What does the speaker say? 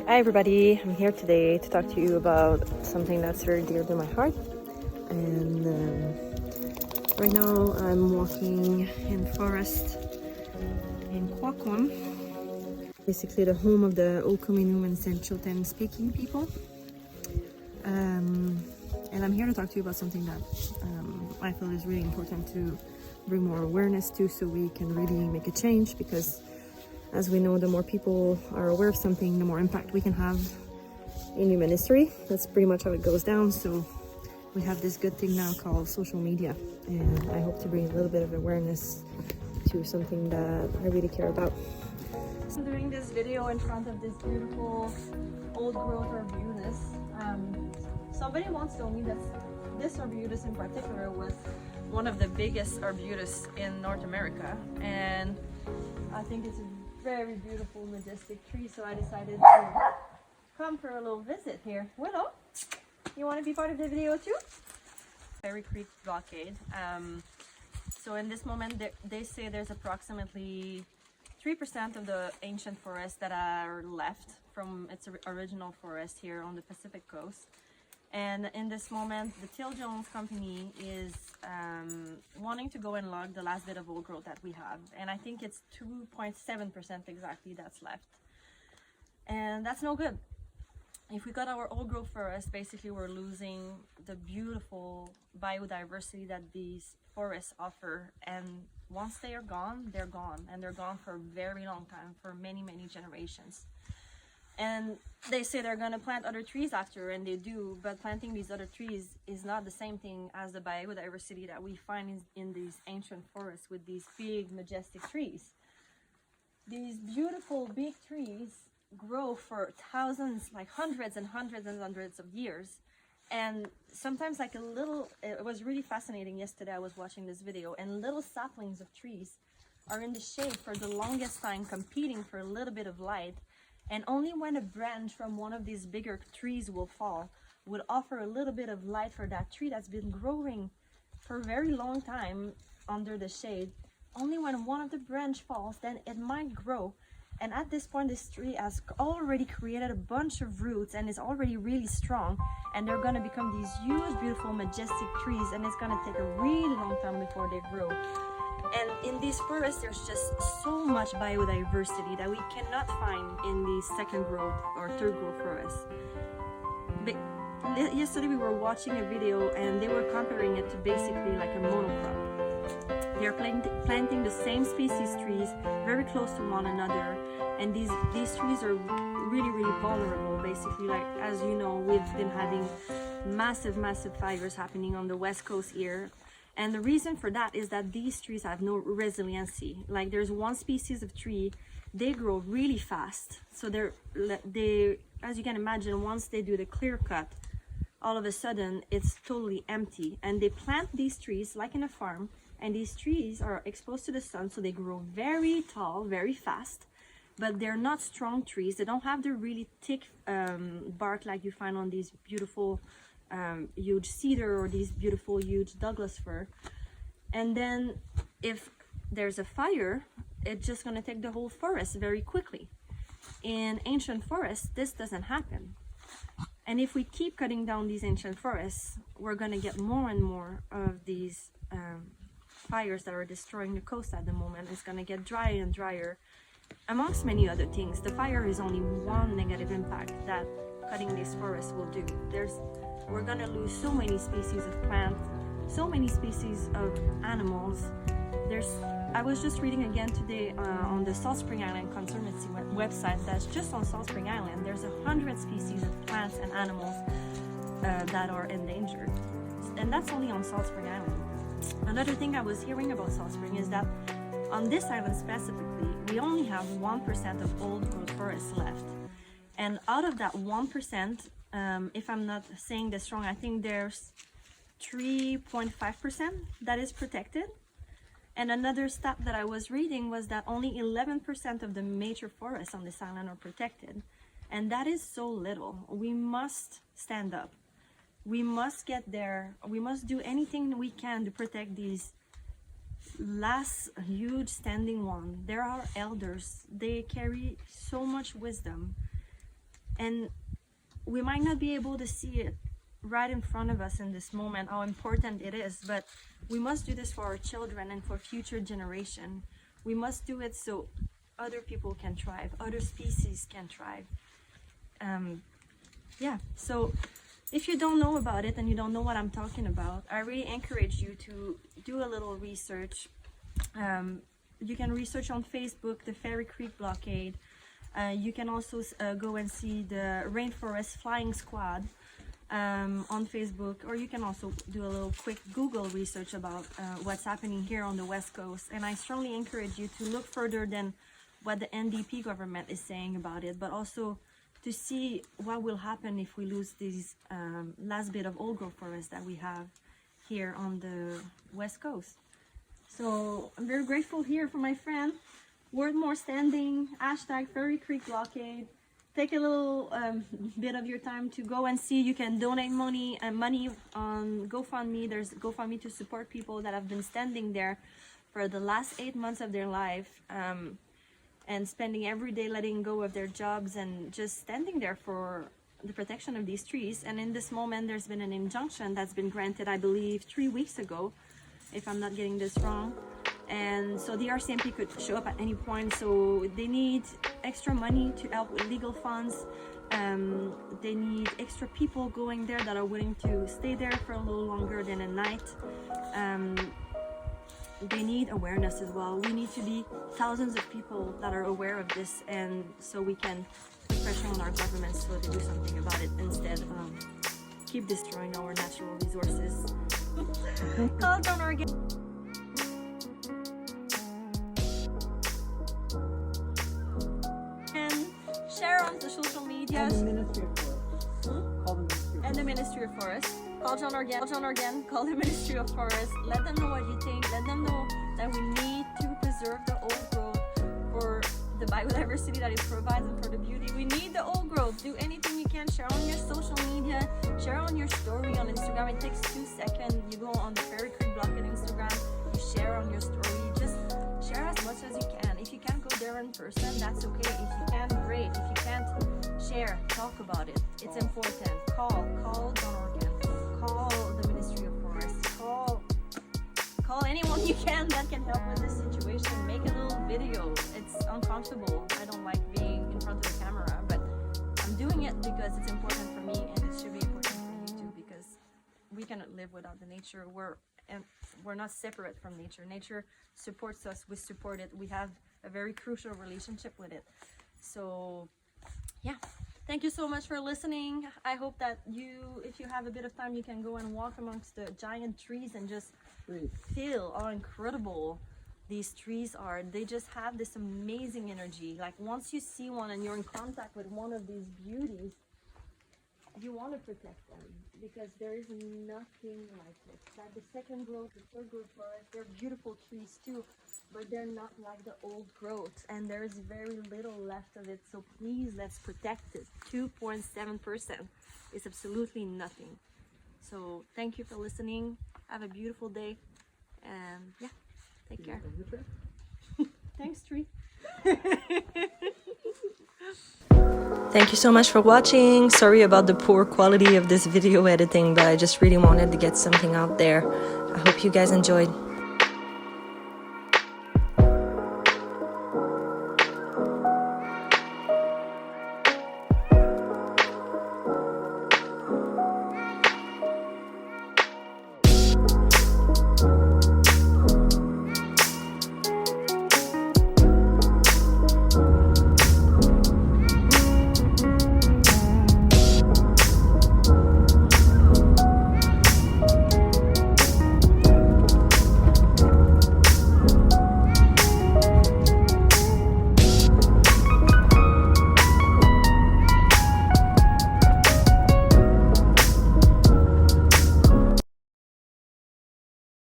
Hi everybody, I'm here today to talk to you about something that's very dear to my heart. And right now I'm walking in forest in Kwakwam, basically the home of the Okominum and Senchoten speaking people. And I'm here to talk to you about something that I feel is really important to bring more awareness to, so we can really make a change, because as we know, the more people are aware of something, the more impact we can have in human history. That's pretty much how it goes down. So we have this good thing now called social media, and I hope to bring a little bit of awareness to something that I really care about. So I'm doing this video in front of this beautiful old growth arbutus. Somebody once told me that this arbutus in particular was one of the biggest arbutus in North America, and I think it's a very beautiful, majestic tree, so I decided to come for a little visit here. Willow, you want to be part of the video too? Fairy Creek Blockade. So in this moment, they say there's approximately 3% of the ancient forests that are left from its original forest here on the Pacific coast. And in this moment, the Till Jones company is wanting to go and log the last bit of old growth that we have. And I think it's 2.7% exactly that's left. And that's no good. If we cut our old growth forest, basically we're losing the beautiful biodiversity that these forests offer. And once they are gone, they're gone. And they're gone for a very long time, for many, many generations. And they say they're going to plant other trees after, and they do, but planting these other trees is not the same thing as the biodiversity that we find in these ancient forests with these big, majestic trees. These beautiful big trees grow for thousands, like hundreds and hundreds and hundreds of years. And sometimes like it was really fascinating. Yesterday I was watching this video, and little saplings of trees are in the shade for the longest time, competing for a little bit of light. And only when a branch from one of these bigger trees will fall, would offer a little bit of light for that tree that's been growing for a very long time under the shade. Only when one of the branch falls, then it might grow. And at this point, this tree has already created a bunch of roots and is already really strong. And they're going to become these huge, beautiful, majestic trees. And it's going to take a really long time before they grow. And in these forests, there's just so much biodiversity that we cannot find in these second growth or third growth forests. But yesterday we were watching a video, and they were comparing it to basically like a monocrop. They're planting the same species trees very close to one another, and these trees are really, really vulnerable. Basically, like, as you know, we've been having massive fires happening on the west coast here. And the reason for that is that these trees have no resiliency. Like, there's one species of tree, they grow really fast. So they, as you can imagine, once they do the clear cut, all of a sudden it's totally empty. And they plant these trees like in a farm, and these trees are exposed to the sun, so they grow very tall, very fast. But they're not strong trees. They don't have the really thick bark like you find on these beautiful huge cedar or these beautiful huge Douglas fir. And then if there's a fire, it's just going to take the whole forest very quickly. In ancient forests, this doesn't happen. And if we keep cutting down these ancient forests, we're going to get more and more of these fires that are destroying the coast at the moment. It's going to get drier and drier, amongst many other things. The fire is only one negative impact that cutting these forests will do. We're gonna lose so many species of plants, so many species of animals. I was just reading again today on the Salt Spring Island Conservancy website, that's just on Salt Spring Island, there's 100 species of plants and animals that are endangered. And that's only on Salt Spring Island. Another thing I was hearing about Salt Spring is that on this island specifically, we only have 1% of old growth forests left. And out of that 1%, if I'm not saying this wrong, I think there's 3.5% that is protected. And another stat that I was reading was that only 11% of the major forests on this island are protected. And that is so little. We must stand up. We must get there. We must do anything we can to protect these last huge standing one. There are elders. They carry so much wisdom. And we might not be able to see it right in front of us in this moment, how important it is, but we must do this for our children and for future generation. We must do it so other people can thrive, other species can thrive. Yeah, so if you don't know about it and you don't know what I'm talking about, I really encourage you to do a little research. You can research on Facebook the Fairy Creek Blockade. You can also go and see the Rainforest Flying Squad on Facebook, or you can also do a little quick Google research about what's happening here on the West Coast. And I strongly encourage you to look further than what the NDP government is saying about it, but also to see what will happen if we lose these last bit of old growth forest that we have here on the West Coast. So I'm very grateful here for my friend. Word More Standing, hashtag Fairy Creek Blockade. Take a little bit of your time to go and see. You can donate money on GoFundMe. There's GoFundMe to support people that have been standing there for the last 8 months of their life, and spending every day letting go of their jobs and just standing there for the protection of these trees. And in this moment, there's been an injunction that's been granted, I believe, 3 weeks ago, if I'm not getting this wrong. And so the RCMP could show up at any point, so they need extra money to help with legal funds. They need extra people going there that are willing to stay there for a little longer than a night. They need awareness as well. We need to be thousands of people that are aware of this, and so we can put pressure on our governments so they do something about it instead of keep destroying our natural resources. Call on Horgan. Share on the social medias. And the Ministry of Forest. Call the Ministry of Forest. And the Ministry of Forest. Call John Horgan. Call the Ministry of Forest. Let them know what you think. Let them know that we need to preserve the old growth for the biodiversity that it provides and for the beauty. We need the old growth. Do anything you can. Share on your social media. Share on your story on Instagram. It takes 2 seconds. You go on the Fairy Creek Blockade Instagram. You share on your story. Just share as much as you can. If you can't go there in person, that's okay. If you can, great. If you can't, share, talk about it. It's important. Call John Horgan. Call the Ministry of Forest. Call anyone you can that can help with this situation. Make a little video. It's uncomfortable. I don't like being in front of the camera, but I'm doing it because it's important for me, and it should be important for you too, because we cannot live without the nature. We're not separate from nature. Nature supports us. We support it. We have a very crucial relationship with it. So yeah, thank you so much for listening. I hope that if you have a bit of time, you can go and walk amongst the giant trees and just feel how incredible these trees are. They just have this amazing energy. Like, once you see one and you're in contact with one of these beauties, you want to protect them, because there is nothing like it. Like the second growth, the third growth forest, they're beautiful trees too, but they're not like the old growth, and there is very little left of it. So please, let's protect it. 2.7% is absolutely nothing. So thank you for listening. Have a beautiful day, and yeah, take care. Thanks, tree. Thank you so much for watching. Sorry about the poor quality of this video editing, but I just really wanted to get something out there. I hope you guys enjoyed.